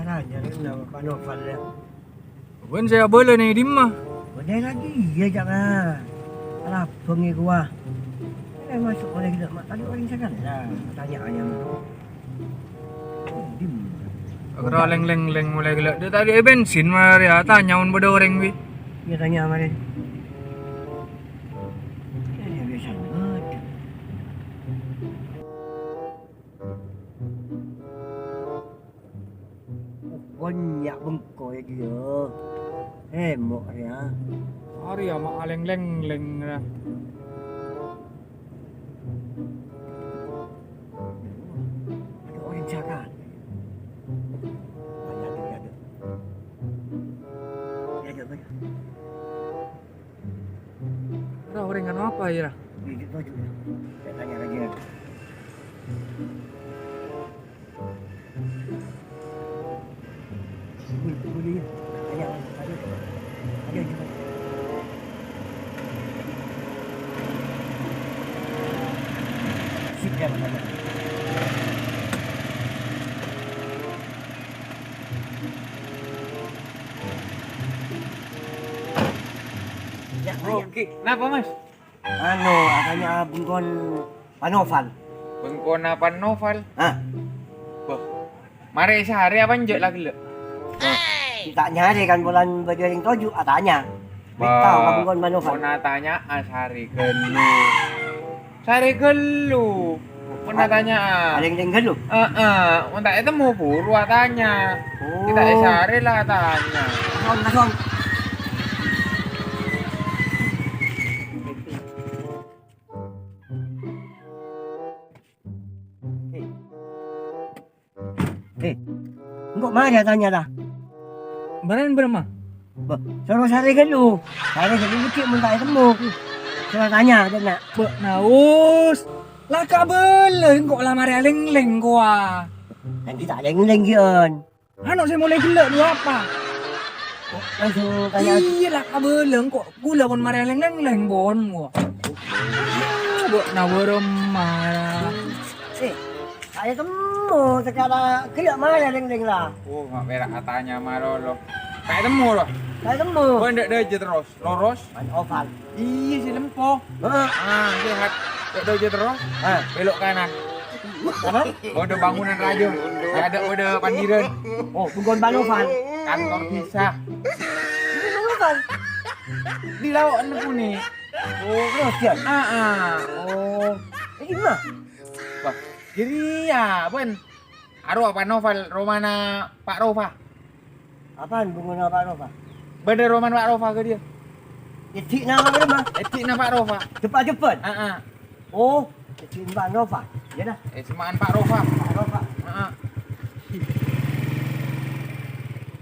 caranya ni nama Pak Novel ya. Bukan saya boleh nih Dimma. Boleh lagi, ya jangan. Alah, pengi gua. Masuk boleh kita mak tadi orang sangat lah. Tanya aja. Dim. Agar leng mulai gila. Dia tadi bensin Maria tanya un pada orang wi. Dia tanya mana? Dia biasa banget. Banyak bengkok dia. Mok dia. Hari ya mak leng lah. Ada orang cakap. Banyak dia ada. Dia ada banyak. Ada orang kan apa ya? Dia baju. Saya tanya lagi. Boleh. Ada. Ada juga. Sip dia mana? Oke, kenapa Mas? Katanya bengkon Panoval. Bengkon apa novel? Hah? Mari sehari apa njok lagi le? Tak nyari kan bulan berjaring toju, tanya. Tahu kan bengkon Panoval. Mau tanya sehari gelu. Sehari gelu. Mau tanya. Ada yang dengar lu? Untuk itu mau buru tanya. Kita sehari lah tanya. Kosong. Enggak mana tanya dah. Beneran berapa? Suruh sehari gelu. Sehari gelu dikit minta temu. Suruh tanya dia nak. Naus. Lah kabel kok lah mari leng gua. Dan kita leng kian. Anu saya mulai gila dua apa? Langsung tanya. Iya lah kabel kok gula pun mari leng bon gua. Buat nawar marah. Saya temu sekarang kelak mana leng lah. Oh, nggak berak katanya marolo. Kayak temu loh. Saya temu. Kau ndak aja terus. Loros. Oval. Iya si lempo. Lihat. Ndak aja terus. Belok kanan. Apa? Ada bangunan raja. Ada pandiran. Oh, bengkon Panoval. Kantor pisah. Panoval. Di lawan aku nih. Oh, terus ya. Oh. Ini mah. Wah, kiri ya, Ben. Aduh apa novel Romana Pak Rofa? Apaan bengkon Panoval? Bener Roman Pak Rofa ke dia? Etik nama dia mah. Etik nama Pak Rofa. Cepat. Oh, etik Panoval. Ya dah. Semaan Pak Rofa. Panoval.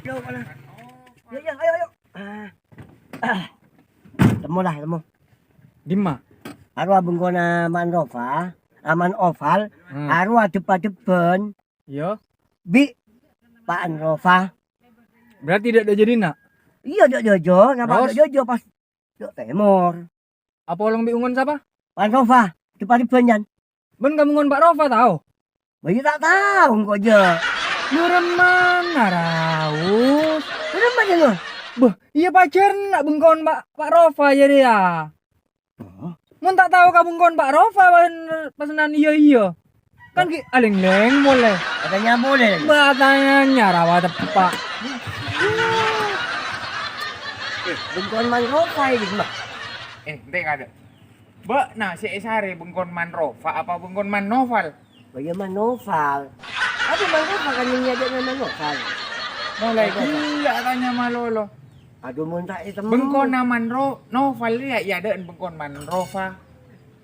Yo, mana? Ya, ayo. Temu. Dimma. Arwah bengkon Aman Oval. Arwah depan. Yo. Bi Pak Rofa. Berarti tidak ada jadi nak? Iya, jojo. Nampak jojo pas Timur. Apa orang bingungan siapa? Pak Rofa. Depan Jan. Ben kamu ngon Pak Rofa tahu? Bayi tak tahu kok je. Nurem mana raus? Nurem mana lu? Iya pacar nak bengkon Pak Rofa ya dia. Mun tak tahu kamu bengkon Pak Rofa pesanan iya. Kan aleng-leng boleh. Katanya boleh. Batanya rawa tepak. Bengkon Man Rofa ini mah. Entek ada. Nah si Esare bengkon Man Rofa apa bengkon Man Novel? Bagaimana Noval? Tapi Man Rofa kan yang ada nama Noval. Boleh gila tanya malolo. Aduh muntah itu. Bengkon Man Novel ya ada bengkon Man Rofa.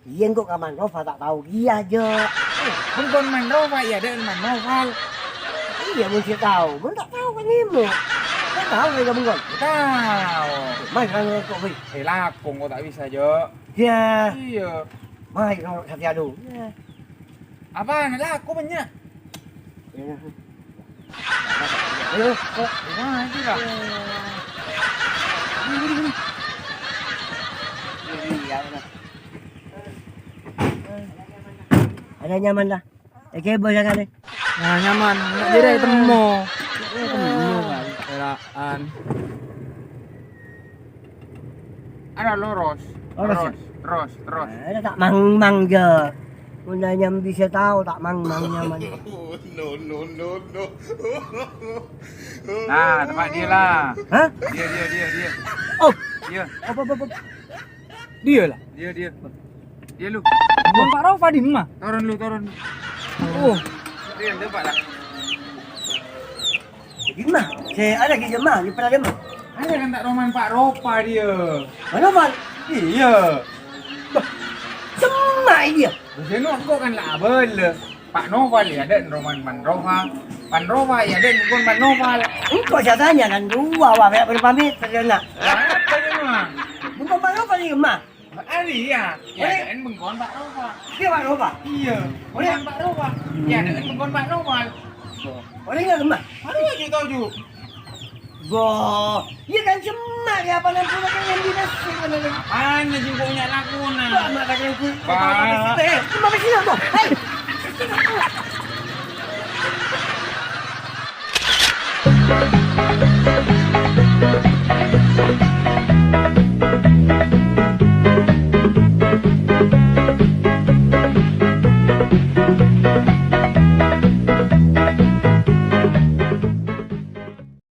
Iya kok Man Rofa tak tahu dia aja. Bengkon Man Rofa ya ada Man Novel. Iya mesti tahu. Mun tak tahu kan ini. Tak tahu mereka bengkon. Tahu. Mai kan kok weh. Lakung kok tak bisa jo. Ya. Iya. Mai kalau hati adu. Apaan laku banyak? Ayo, Nah, itu lah. Ada nyaman lah. Oke, boleh kali. Nah, nyaman. Nggak jadi temu. Peraan. Ada loros. Loros, Terus. Ada tak mang-mang je. Undanya bisa tahu tak mang-mangnya man. Nah, tempat dia lah. Hah? Dia. Oh, Dia. apa. Dia lah. Dia lu. Bungkon Pak Rofa di rumah. Turun lu. Oh, Dia tempat lah. Gimana? Saya ada di Jemah, di pernah Jemah. Ada kan tak roman Pak Rofa dia. Mana man? Iya. Semai dia. Bukan kok kan lah bel. Pak Noval ya ada roman Pan Rova ya ada bukan Pan Noval. Engkau saya tanya kan dua wah berpamit terjena. Apa dia mah? Bukan mana apa di Jemah? Ada ya. Ya ada bengkon Pak Rova. Dia mana apa? Iya. Bukan Pak Rova. Ya ada bengkon Pak Noval. Orang ingat Jemah? Aduh aja tahu ju. Go, iya kan Jemah ya apa nanti kan yang dinas sebenarnya. Mana jengkoknya lakuna? Mak kata aku. Pak. Cuma sini kok. Hai.